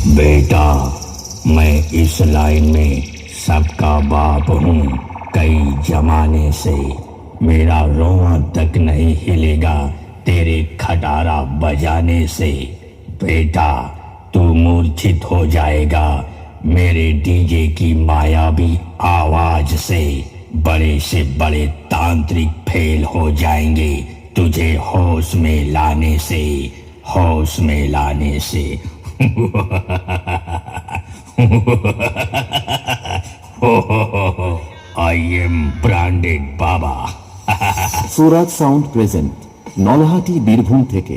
बेटा, मैं इस लाइन में सबका बाप हूँ। कई जमाने से मेरा रोआ तक नहीं हिलेगा तेरे खटारा बजाने से। बेटा, तू मूर्छित हो जाएगा मेरे डीजे की मायावी आवाज से। बड़े से बड़े तांत्रिक फेल हो जाएंगे तुझे होश में लाने से, होश में लाने से। I am branded Baba. Suraj sound present Nalhati Birbhum থেকে।